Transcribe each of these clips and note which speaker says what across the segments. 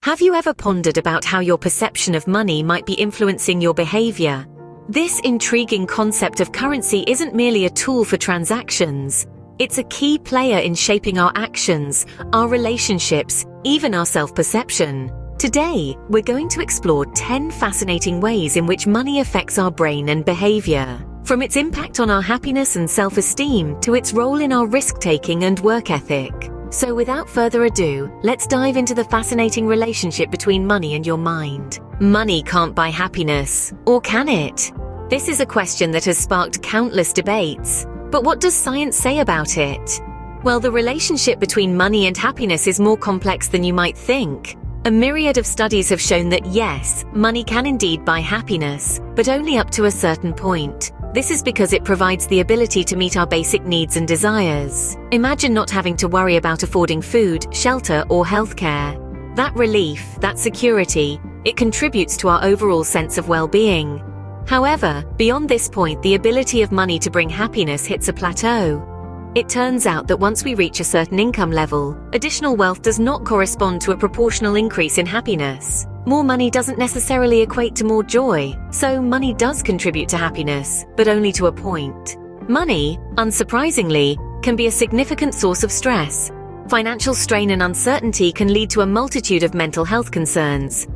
Speaker 1: Have you ever pondered about how your perception of money might be influencing your behavior? This intriguing concept of currency isn't merely a tool for transactions. It's a key player in shaping our actions, our relationships, even our self-perception. Today, we're going to explore 10 fascinating ways in which money affects our brain and behavior. From its impact on our happiness and self-esteem to its role in our risk-taking and work ethic. So without further ado, let's dive into the fascinating relationship between money and your mind. Money can't buy happiness, or can it? This is a question that has sparked countless debates. But what does science say about it? Well, the relationship between money and happiness is more complex than you might think. A myriad of studies have shown that yes, money can indeed buy happiness, but only up to a certain point. This is because it provides the ability to meet our basic needs and desires. Imagine not having to worry about affording food, shelter, or healthcare. That relief, that security, it contributes to our overall sense of well-being. However, beyond this point, the ability of money to bring happiness hits a plateau. It turns out that once we reach a certain income level, additional wealth does not correspond to a proportional increase in happiness. More money doesn't necessarily equate to more joy, so money does contribute to happiness, but only to a point. Money, unsurprisingly, can be a significant source of stress. Financial strain and uncertainty can lead to a multitude of mental health concerns.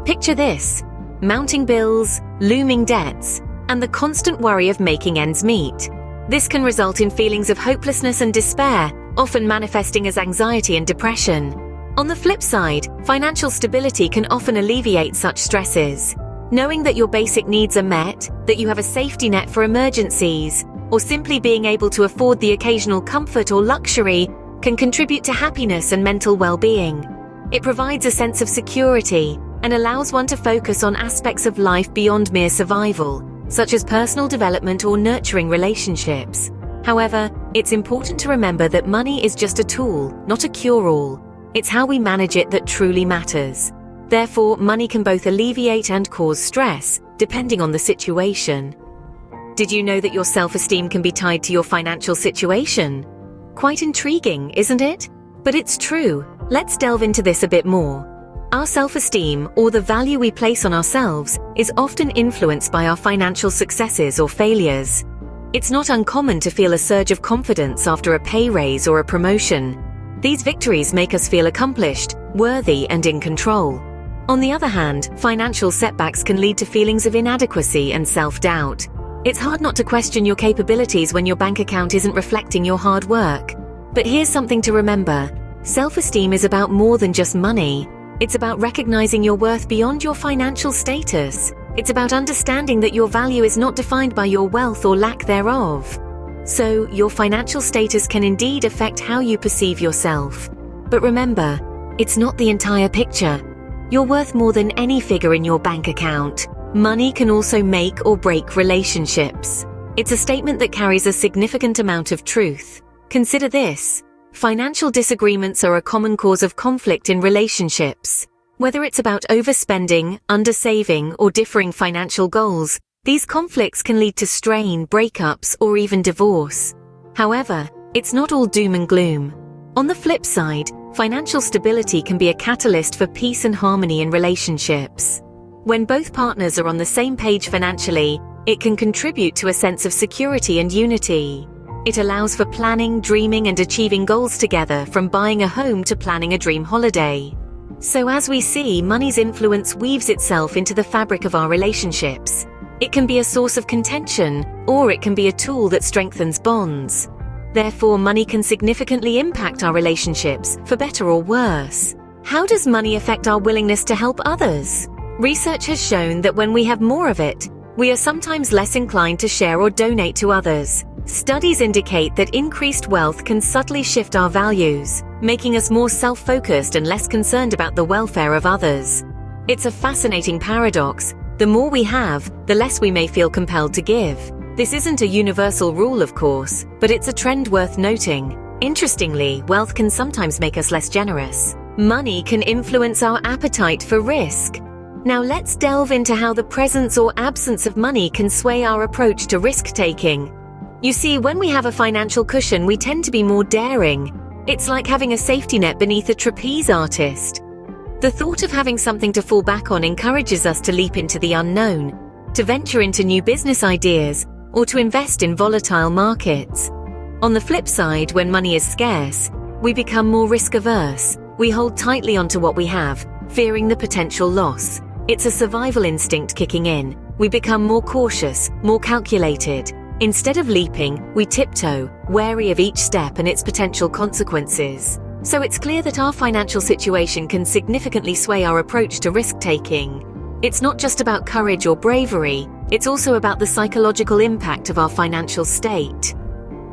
Speaker 1: Picture this: mounting bills, looming debts, and the constant worry of making ends meet. This can result in feelings of hopelessness and despair, often manifesting as anxiety and depression. On the flip side, financial stability can often alleviate such stresses. Knowing that your basic needs are met, that you have a safety net for emergencies, or simply being able to afford the occasional comfort or luxury can contribute to happiness and mental well-being. It provides a sense of security and allows one to focus on aspects of life beyond mere survival, such as personal development or nurturing relationships. However, it's important to remember that money is just a tool, not a cure-all. It's how we manage it that truly matters. Therefore, money can both alleviate and cause stress, depending on the situation. Did you know that your self-esteem can be tied to your financial situation? Quite intriguing, isn't it? But it's true. Let's delve into this a bit more. Our self-esteem, or the value we place on ourselves, is often influenced by our financial successes or failures. It's not uncommon to feel a surge of confidence after a pay raise or a promotion. These victories make us feel accomplished, worthy, and in control. On the other hand, financial setbacks can lead to feelings of inadequacy and self-doubt. It's hard not to question your capabilities when your bank account isn't reflecting your hard work. But here's something to remember. Self-esteem is about more than just money. It's about recognizing your worth beyond your financial status. It's about understanding that your value is not defined by your wealth or lack thereof. So, your financial status can indeed affect how you perceive yourself. But remember, it's not the entire picture. You're worth more than any figure in your bank account. Money can also make or break relationships. It's a statement that carries a significant amount of truth. Consider this. Financial disagreements are a common cause of conflict in relationships. Whether it's about overspending, undersaving, or differing financial goals, these conflicts can lead to strain, breakups, or even divorce. However, it's not all doom and gloom. On the flip side, financial stability can be a catalyst for peace and harmony in relationships. When both partners are on the same page financially, it can contribute to a sense of security and unity. It allows for planning, dreaming, and achieving goals together, from buying a home to planning a dream holiday. So as we see, money's influence weaves itself into the fabric of our relationships. It can be a source of contention, or it can be a tool that strengthens bonds. Therefore, money can significantly impact our relationships, for better or worse. How does money affect our willingness to help others? Research has shown that when we have more of it, we are sometimes less inclined to share or donate to others. Studies indicate that increased wealth can subtly shift our values, making us more self-focused and less concerned about the welfare of others. It's a fascinating paradox. The more we have, the less we may feel compelled to give. This isn't a universal rule, of course, but it's a trend worth noting. Interestingly, wealth can sometimes make us less generous. Money can influence our appetite for risk. Now let's delve into how the presence or absence of money can sway our approach to risk-taking. You see, when we have a financial cushion, we tend to be more daring. It's like having a safety net beneath a trapeze artist. The thought of having something to fall back on encourages us to leap into the unknown, to venture into new business ideas, or to invest in volatile markets. On the flip side, when money is scarce, we become more risk-averse. We hold tightly onto what we have, fearing the potential loss. It's a survival instinct kicking in. We become more cautious, more calculated. Instead of leaping, we tiptoe, wary of each step and its potential consequences. So it's clear that our financial situation can significantly sway our approach to risk-taking. It's not just about courage or bravery, it's also about the psychological impact of our financial state.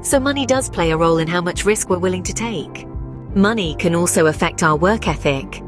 Speaker 1: So money does play a role in how much risk we're willing to take. Money can also affect our work ethic.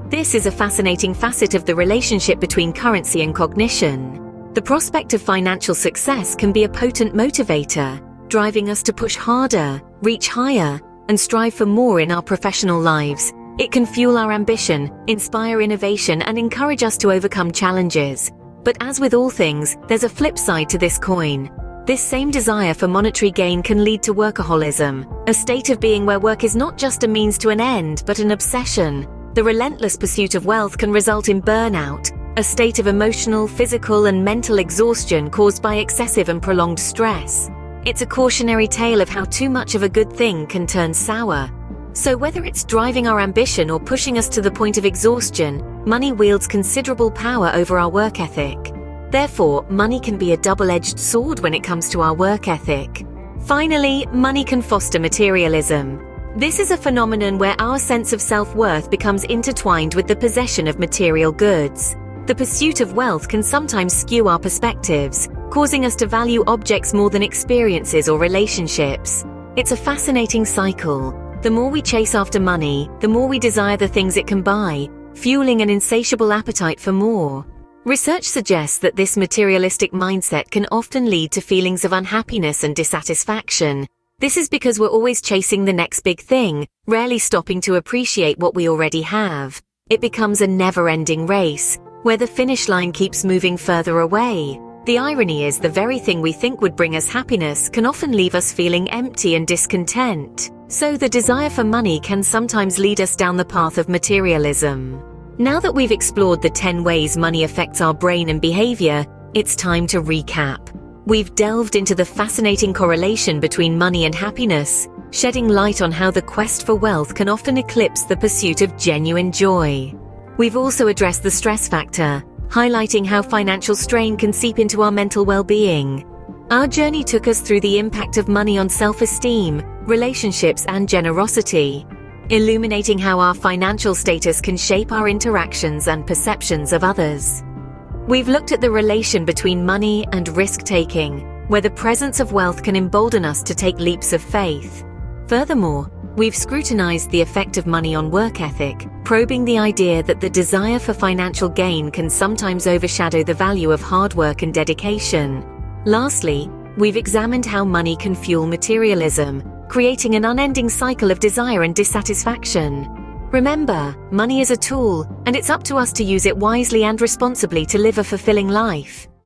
Speaker 1: This is a fascinating facet of the relationship between currency and cognition. The prospect of financial success can be a potent motivator, driving us to push harder, reach higher, and strive for more in our professional lives. It can fuel our ambition, inspire innovation, and encourage us to overcome challenges. But as with all things, there's a flip side to this coin. This same desire for monetary gain can lead to workaholism, a state of being where work is not just a means to an end, but an obsession. The relentless pursuit of wealth can result in burnout, a state of emotional, physical, and mental exhaustion caused by excessive and prolonged stress. It's a cautionary tale of how too much of a good thing can turn sour. So whether it's driving our ambition or pushing us to the point of exhaustion, money wields considerable power over our work ethic. Therefore, money can be a double-edged sword when it comes to our work ethic. Finally, money can foster materialism. This is a phenomenon where our sense of self-worth becomes intertwined with the possession of material goods. The pursuit of wealth can sometimes skew our perspectives, causing us to value objects more than experiences or relationships. It's a fascinating cycle. The more we chase after money, the more we desire the things it can buy, fueling an insatiable appetite for more. Research suggests that this materialistic mindset can often lead to feelings of unhappiness and dissatisfaction. This is because we're always chasing the next big thing, rarely stopping to appreciate what we already have. It becomes a never-ending race, where the finish line keeps moving further away. The irony is the very thing we think would bring us happiness can often leave us feeling empty and discontent. So the desire for money can sometimes lead us down the path of materialism. Now that we've explored the 10 ways money affects our brain and behavior, it's time to recap. We've delved into the fascinating correlation between money and happiness, shedding light on how the quest for wealth can often eclipse the pursuit of genuine joy. We've also addressed the stress factor, highlighting how financial strain can seep into our mental well-being. Our journey took us through the impact of money on self-esteem, relationships, and generosity, illuminating how our financial status can shape our interactions and perceptions of others. We've looked at the relation between money and risk-taking, where the presence of wealth can embolden us to take leaps of faith. Furthermore, we've scrutinized the effect of money on work ethic, probing the idea that the desire for financial gain can sometimes overshadow the value of hard work and dedication. Lastly, we've examined how money can fuel materialism, creating an unending cycle of desire and dissatisfaction. Remember, money is a tool, and it's up to us to use it wisely and responsibly to live a fulfilling life.